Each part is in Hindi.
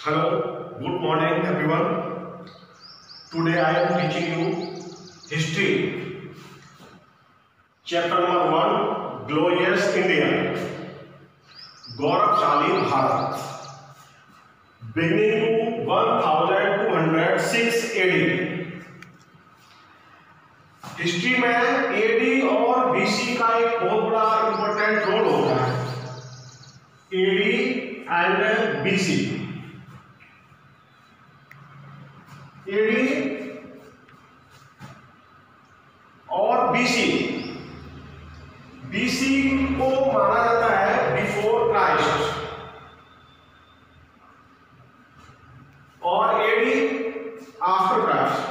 Hello, good morning everyone. Today I am teaching you history. Chapter number 1, Glorious India, गौरवशाली भारत. Beginning to 1206 AD. हिस्ट्री में एडी और बीसी का एक बहुत बड़ा इंपॉर्टेंट रोल होता है. AD and BC. एडी और बीसी. बीसी को माना जाता है बिफोर क्राइस्ट और एडी आफ्टर क्राइस्ट.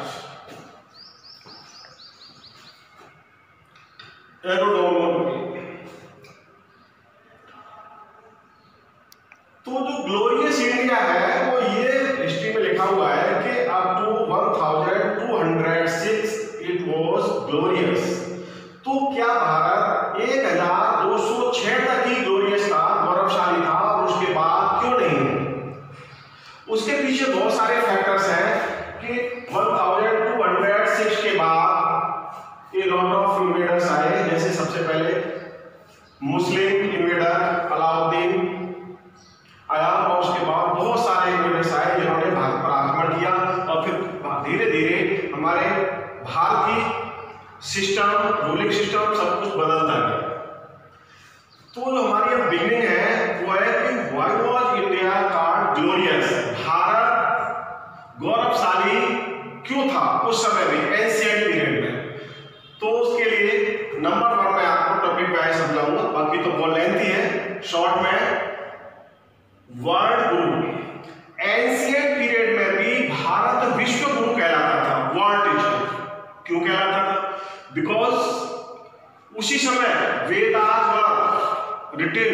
तो जो ग्लोरियस इंडिया है वो ये हिस्ट्री में लिखा हुआ है कि up to 1206 it was glorious. तो क्या भारत 1206 तक ही ग्लोरियस था, गौरवशाली था, और उसके बाद क्यों नहीं? उसके पीछे बहुत सारे फैक्टर्स हैं कि 1206 के बाद ए लॉट ऑफ इन्वेडर्स आए. जैसे सबसे पहले मुस्लिम इन्वेडर अलाउद्दीन आया और उसके बाद बहुत सारे इन्वेडर्स आए जिन्होंने भारत पर आक्रमण किया और फिर धीरे धीरे हमारे भारत की सिस्टम, रूलिंग सिस्टम सब कुछ बदलता गया. तो जो हमारी अब बिगनिंग है वो है कि why was India called glorious. Bharat गौरवशाली क्यों था उस समय में, एंशिएंट पीरियड में. तो उसके लिए नंबर 1 में आपको टॉपिक पे समझाऊंगा, बाकी तो बहुत लेंथी है. शॉर्ट में वर्ल्ड गुरु. एंशिएंट पीरियड में भी भारत विश्व गुरु कहलाता था, वर्ल्ड टीचर. क्यों कहलाता था? बिकॉज उसी समय वेदास वर रिटन.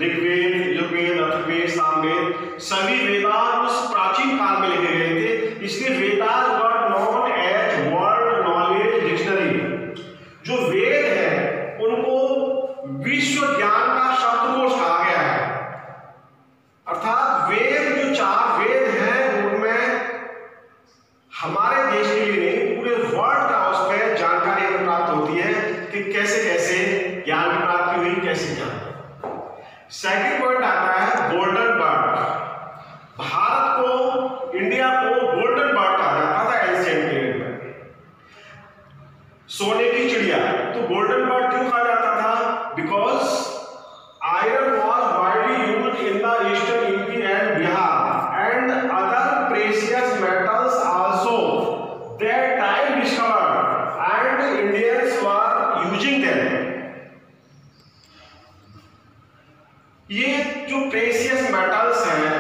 ऋग्वेद, यजुर्वेद, अथर्ववेद, सामवेद सभी वेदास उस प्राचीन काल में लिखे गए थे. इसलिए Vedas were known as world knowledge dictionary. जो वेद है उनको विश्व ज्ञान का शब्दकोश कहा गया है. अर्थात वेद, जो 4 वेद हैं उनमें हमारे देश के लिए नहीं पूरे वर्ल्ड का उसमें जानकारी प्राप्त होती है कि कैसे कैसे ज्ञान की प्राप्ति हुई, कैसे क्या. सेकंड पॉइंट आता है गोल्डन बर्ड. भारत को, इंडिया को गोल्डन बर्ड कहा जाता था एंशिएंट पीरियड में. सोने की चिड़िया. तो गोल्डन बर्ड क्यों कहा जाता था? Because iron was widely used in the eastern UP and Bihar and other precious metals also that time discovered and Indians were using them. ये जो precious metals हैं,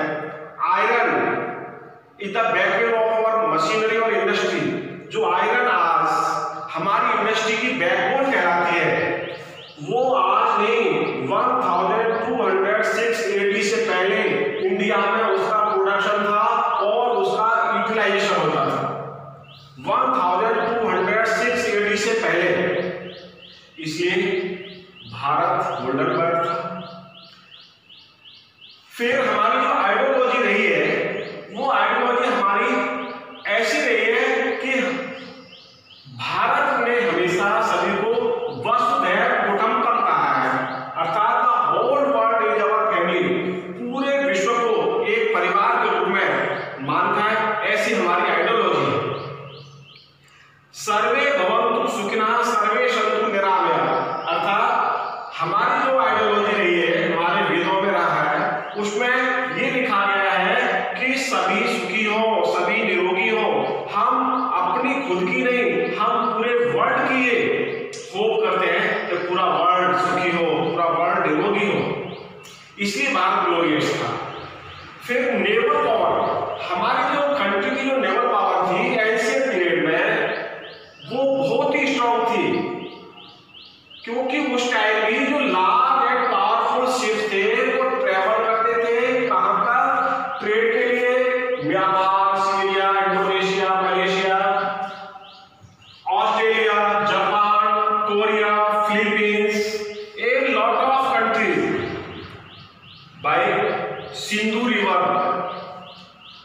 iron is the backbone of our machinery और industry. जो iron आज हमारी इंडस्ट्री की बैकबोन कहलाती है, वो आज नहीं 1206 AD से पहले इंडिया में उसका प्रोडक्शन था और उसका यूटिलाइजेशन होता था. 1206 AD से पहले. इसलिए भारत गोल्डन बर्ड था. फिर हमारी जो आइडियोलॉजी रही है वो आइडियोलॉजी हमारी ऐसी रही है कि भारत ने हमेशा सभी को वसुधैव कुटुंबकम कहा है. अर्थात the whole world is our family. पूरे विश्व को एक परिवार के रूप में मानता है. ऐसी हमारी आइडियोलॉजी है. सर्वे भवन्तु सुखिनः सर्वे सन्तु निरामयाः. अर्थात हमारी जो आइडियोलॉजी रही है, हमारे वेदों में रहा है, उसमें ये लिखा गया है कि सभी सुखी हो, सभी निरोगी हो. हम अपनी खुद की नहीं, हम पूरे वर्ल्ड की होप करते हैं कि पूरा वर्ल्ड सुखी हो, पूरा वर्ल्ड निरोगी हो. इसलिए भारत ग्लोरियस था. फिर नेवल पावर. हमारी जो कंट्री की जो नेवल पावर थी एंशिएंट पीरियड में वो बहुत ही स्ट्रांग थी. क्योंकि उस टाइम भी जो लार्ज एंड पावरफुल शिप थे वो ट्रेवल करते थे कहां का? ट्रेड के लिए. Myanmar, Syria, Indonesia, Malaysia, Australia, Japan, Korea, Philippines, a lot of countries by Sindhu river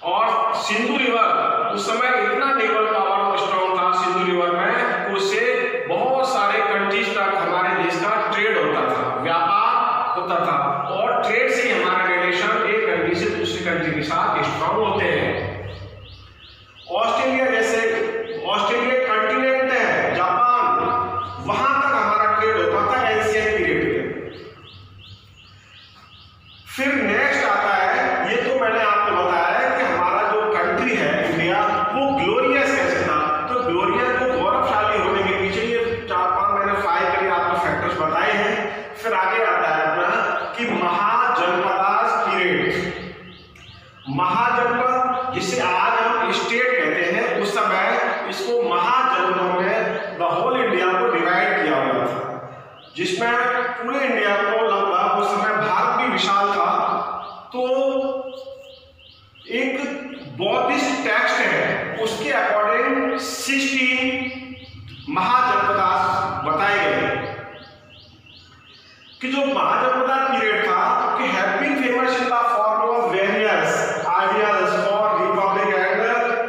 और सिंधु रिवर उस समय इतना नेवल पावर स्ट्रॉन्ग था सिंधु रिवर में, उससे बहुत सारे कंट्रीज तक हमारे देश का ट्रेड होता था, व्यापार होता था, और ट्रेड से हमारा रिलेशन एक कंट्री से दूसरी कंट्री के साथ स्ट्रॉन्ग होते हैं। ऑस्ट्रेलिया जैसे ऑस्ट्रेलिया कंटिनेंट है, जापान, वहां तक हमारा ट्रेड होता था एशियन पीरियड में। फिर नेक्स्ट आता है, ये तो मैंने आपको बताया कि हमारा जो कंट्री है इंडिया वो ग्लोरियस कैसे था। तो ग्लोरियस को गौरवशाली होने के पीछे ये 4-5 मैंने 5 के लिए आपको फैक्टर्स बताए हैं। फिर आगे आता है अपना कि महाजनपदास पीरियड, महाजनपद जिसे आज हम स्टेट कहते हैं, उस समय इसको महाजनपदों में द होल इंडिया को डिवाइड किया हुआ था, जिसमें पूरे इंडिया को लगभग, उस समय भारत भी विशाल था, तो एक बौद्धिस्ट टेक्स्ट है उसके अकॉर्डिंग 16 महाजनपदास बताए गए कि जो महाजनपदा पीरियड था कि have been famous in the form of various ideas for republic and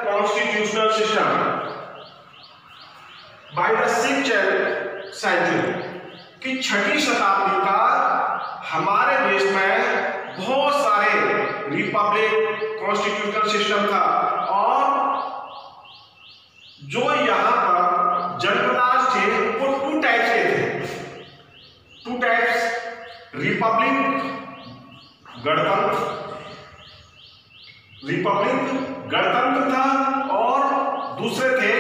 constitutional system by the 6th century, कि 6वीं शताब्दी का हमारे देश में बहुत सारे रिपब्लिक कॉन्स्टिट्यूशनल सिस्टम था, और जो यहाँ पर जनपदास थे वो 2 टाइप्स के थे। 2 टाइप्स, रिपब्लिक गणतंत्र था, और दूसरे थे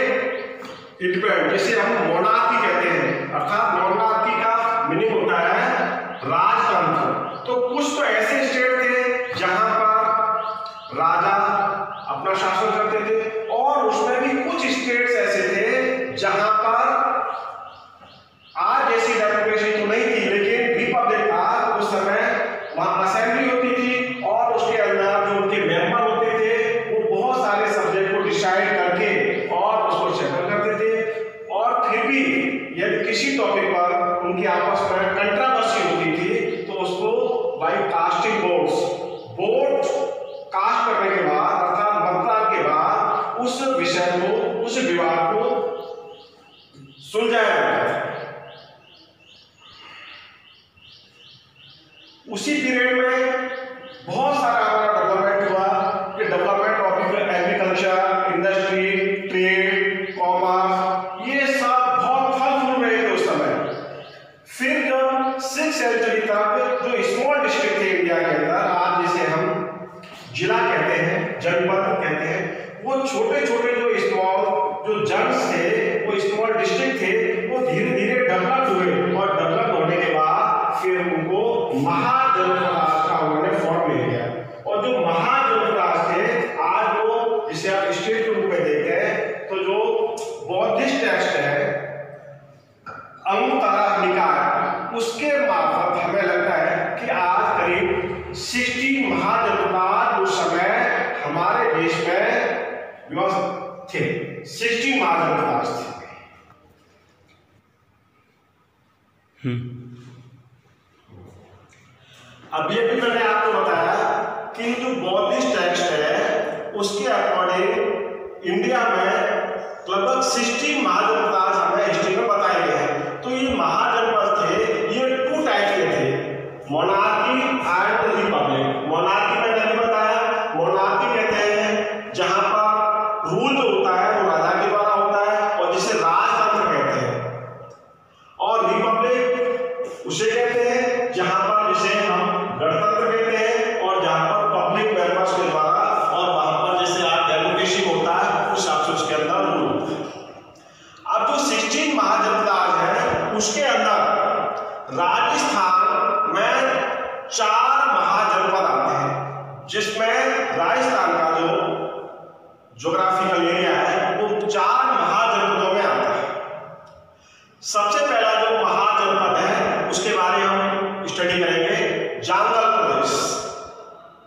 इंडिपेंडेंट, जिसे हम मोनार्की कहते हैं, अर्थात मोनार्की का मीनिंग होता है राजतंत्र। तो कुछ तो ऐसे स्टेट थे जहां पर राजा अपना शासन करते थे, और उसमें भी कुछ स्टेट्स ऐसे थे जहां पर आज जैसी डेमोक्रेसी तो नहीं थी, लेकिन रिपब्लिक था। उस समय वहां असेंबली होती थी, और उसके अंदर जो उनके मेंबर होते थे वो बहुत सारे सब्जेक्ट को डिसाइड करके और उसको सेटल करते थे। और फिर भी यदि किसी टॉपिक पर उनकी आपस में कंट्रोवर्सी होती थी तो उसको बाई कास्टिंग वोट कास्ट करने के बाद, अर्थात मतदान के बाद, उस विषय को, उस विवाद को सुलझाया जाता है। उसी पीरियड में बहुत सारा हमारा डेवलपमेंट हुआ, कि development of agriculture, industry, trade, commerce, ये सब बहुत फल फूल रहे थे उस समय। फिर जब 6th सेंचुरी तक जो स्मॉल डिस्ट्रिक्ट थे इंडिया के अंदर, आज जिसे हम जिला कहते हैं, जनपद कहते हैं, वो छोटे छोटे जो स्मॉल जो जनस थे, वो स्मॉल डिस्ट्रिक्ट थे, वो धीरे धीरे डेवलप हुए, और डेवलप होने के बाद फिर उनको महाजनपदास का उन्होंने फॉर्म ले लिया। और जो महाजनपदास थे, आज वो जिसे आप स्टेट के रूप में देखते हैं, तो जो बौद्धिस्ट टेक्स्ट है अंगुत्तरा निकाय, उसके मार्फत हमें लगता है कि आज करीब 60 महाजनपद उस समय हमारे देश में व्यवस्थित थे। 60 महाजनपद थे। अब ये भी मैंने आपको बताया कि जो बौद्धिस्ट टेक्स्ट है उसके अकॉर्डिंग इंडिया में लगभग 60 महाजनपद हमें हिस्ट्री में बताए गए हैं। तो ये महाजनपद थे, ये 2 टाइप के थे, मोनार्की एंड रिपब्लिक। मोनार्की मैंने नहीं बताया, मोनार्की कहते हैं जहां पर रूल जो होता है वो राजा के द्वारा होता है, और जिसे राजतंत्र कहते हैं। और रिपब्लिक उसे कहते हैं जहां पर जिसे हम गणतंत्र कहते हैं, और जहां पर पब्लिक मेंबर्स के द्वारा, और वहां पर जैसे आज डेमोक्रेसी होता है उस हिसाब से उसके अंदर रूल होता है। अब जो 16 महाजनपद है उसके अंदर राजस्थान में 4 महाजनपद आते हैं, जिसमें राजस्थान का जो ज्योग्राफिकल एरिया है वो 4 महाजनपदों में आता है। सबसे पहला जो महाजनपद है उसके बारे में हम स्टडी करेंगे, जांगल प्रदेश।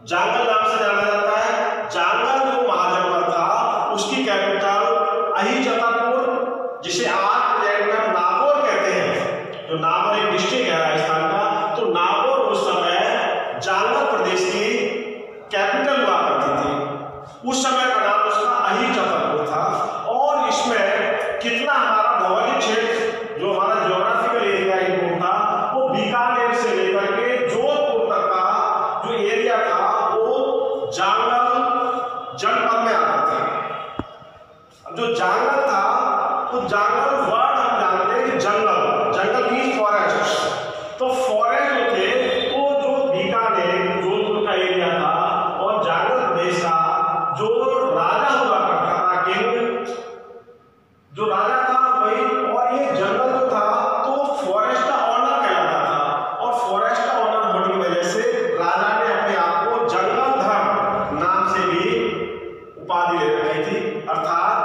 जांगल नाम से जाना जाता है। जांगल जो महाजनपद था उसकी कैपिटल अहिजतापुर, जिसे आज प्रेजेंट में नागौर कहते हैं। जो नागौर एक डिस्ट्रिक्ट है राजस्थान का, तो नागौर उस समय जांगल प्रदेश की कैपिटल हुआ करती थी। उस समय का नाम उसका अही छतरपुर था। और इसमें कितना हमारा भौगोलिक क्षेत्र जो हमारा ज्योग्राफिकल एरिया इनको था वो बीकानेर से लेकर के जोधपुर तक का जो एरिया था वो जांगल जनपद में आता था। जो जांगल था तो जांगल वर्ड हम जानते हैं कि जंगल, जंगल मीन्स फॉरेस्ट। तो फॉरेस्ट जो थे तो जो बीकानेर जोधपुर का एरिया था और जांगल प्रदेश का जो राजा हुआ करता था, किंग जो राजा था वही, और ये जंगल जो था तो फॉरेस्ट का ऑनर कहलाता था। और फॉरेस्ट का ऑनर होने की वजह से राजा ने अपने आप को जंगलधर नाम से भी उपाधि ले रखी थी, अर्थात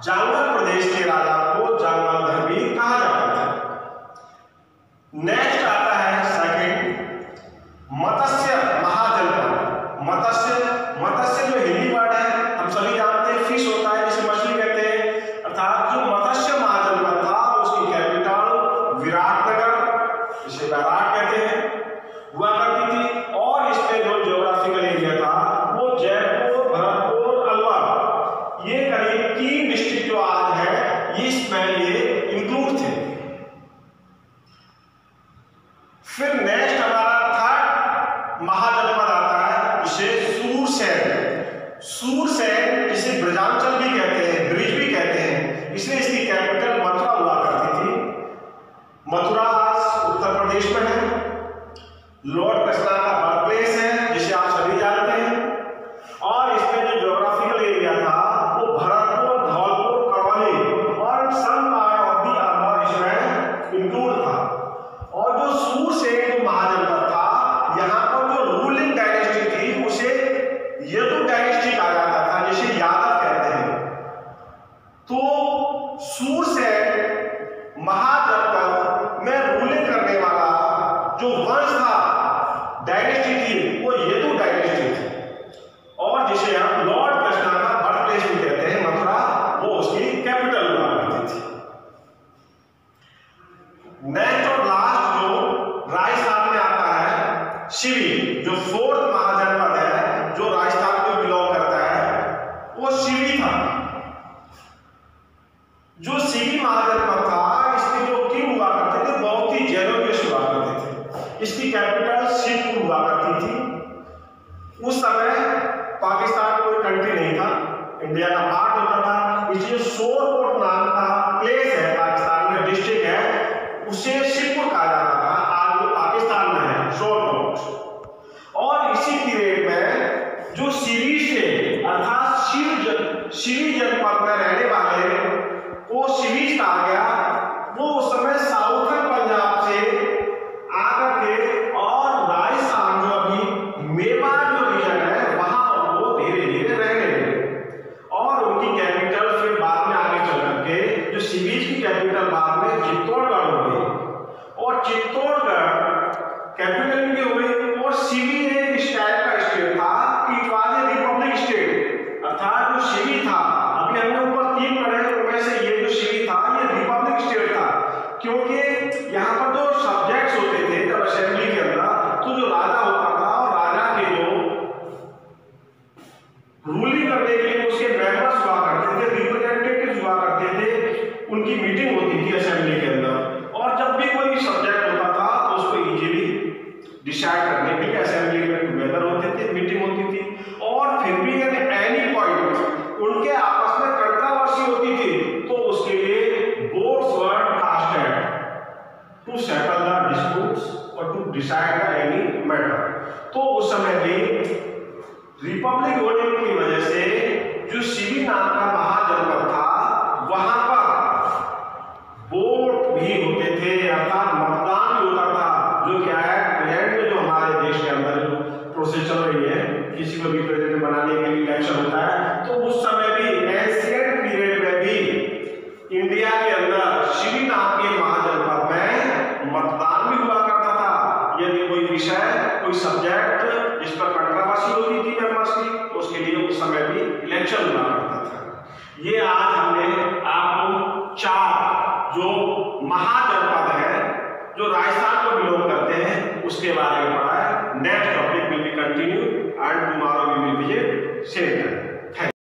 जांगल प्रदेश के राजा को जंगलधर भी कहा जाता था। नेक्स्ट आता है सेकंड, मत्स्य महाजनपद। मत्स्य जो हिंदी वर्ड है हम सभी जानते हैं, फिश होता है जिसे मछली कहते हैं, अर्थात जो मत्स्य महाजनपद था उसकी कैपिटल विराटनगर, जिसे बैराट कहते हैं, हुआ करती थी। और इसमें जो ज्योग्राफिकल एरिया था वो जयपुर, भरतपुर, अलवर, ये करीब 3 डिस्ट्रिक्ट जो आज है इसमें ये इंक्लूड थे। फिर नेक्स्ट हमारा थर्ड महाजनपद आता है, जिसे सूरसेन जिसे ब्रजांचल भी कहते हैं, ब्रिज भी कहते हैं, इसलिए इसकी कैपिटल मथुरा हुआ करती थी। मथुरा आज उत्तर प्रदेश में है। लॉर्ड कृष्णा का बर्थ प्लेस है जिसे आप सभी जानते हैं। और इसमें जो ज्योग्राफिकल एरिया था वो भरतपुर, धौलपुर, करौली और some part of the urban इसमें इंक्लूड था। और जो सूरसेन जो महाजनपद था यहाँ पर जो रूलिंग डायनेस्टी थी उसे यदु डायनेस्टी कहा जाता था, जिसे यादव कहते हैं। तो सूरसेन महाजनपद में रूलिंग करने वाला जो वंश था, डायनेस्टी थी, वो यदु डायनेस्टी थी। और जिसे हम लॉर्ड कृष्णा का बर्थ प्लेस भी कहते हैं, मथुरा, वो उसकी कैपिटल हुआ करती थी। नेक्स्ट और लास्ट जो राजस्थान में आता है, शिवी, जो 4th महाजनपद है जो राजस्थान को बिलोंग करता है, वो शिवी था। जो शिवी महाजनपद था इसके जो किंग हुआ करते थे बहुत ही जेनोनियस हुआ करते थे। इसकी कैपिटल शिवपुर हुआ करती थी। उस समय पाकिस्तान कोई कंट्री नहीं था, इंडिया का पार्ट होता था, इसलिए शोरकोट नाम का प्लेस है पाकिस्तान में, डिस्ट्रिक्ट है, उसे शिवपुर कहा जाता था। आज वो पाकिस्तान में है, शोरकोट। और इसी पीरियड में जो शिवी से अर्थात शिवी जनपद में रहने वाले को शिवीज कहा गया, वो उस समय साउथर्न पंजाब से आकर के और राजस्थान जो अभी मेवाड़ जो रीजन है वहां वो धीरे धीरे रहने लगे। और उनकी कैपिटल फिर बाद में आगे चल करके जो शिवीज की कैपिटल बाद में चित्तौड़गढ़ हो गई। और चित्तौड़गढ़ कैपिटल भी हो गई। और शिवी एक इस टाइप का स्टेट था कि it was a Republic state, अर्थात जो शिवी था, अभी हमने ऊपर 3 पढ़े उनमें से ये जो शिवी था ये रिपब्लिक स्टेट था, क्योंकि यहाँ पर जो सब्जेक्ट्स होते थे जब असेंबली के अंदर, तो जो राजा होता था और राजा के जो रूलिंग करने के लिए उसके मेंबर्स हुआ करते थे, रिप्रेजेंटेटिव्स हुआ करते थे, उनकी मीटिंग होती थी असेंबली के अंदर। और जब भी कोई सब्जेक्ट होता था तो उसको इजीली डिसाइड करने के लिए असेंबली में टुगेदर होते थे, मीटिंग होती थी। और फिर भी अगर एनी पॉइंट उनके आपस में कंट्रोवर्सी होती थी तो उसके लिए boards were casted to settle the disputes और to decide the any matter. तो उस समय भी रिपब्लिक होने की वजह से जो शिवी नाम का महाजनपद था वहां पर वोट भी होते थे, अर्थात मतदान भी होता था, जो क्या है प्रेजेंट में जो हमारे देश के अंदर जो प्रोसेस चल रही है, किसी को भी प्रेसिडेंट बनाने के लिए इलेक्शन होता है, तो उस समय भी एंशिएंट पीरियड में भी इंडिया के अंदर शिवी नाम के महाजनपद में मतदान भी हुआ करता था। यदि कोई विषय, कोई सब्जेक्ट जिस पर कंट्रोवर्सी होती थी मेंबर्स की, तो उसके लिए उस समय भी इलेक्शन हुआ करता था। ये आज हमने आपको 4 जो महाजनपद है जो राजस्थान को बिलोंग करते हैं उसके बारे में पढ़ा है। Next topic will be continue and tomorrow we will visit same time.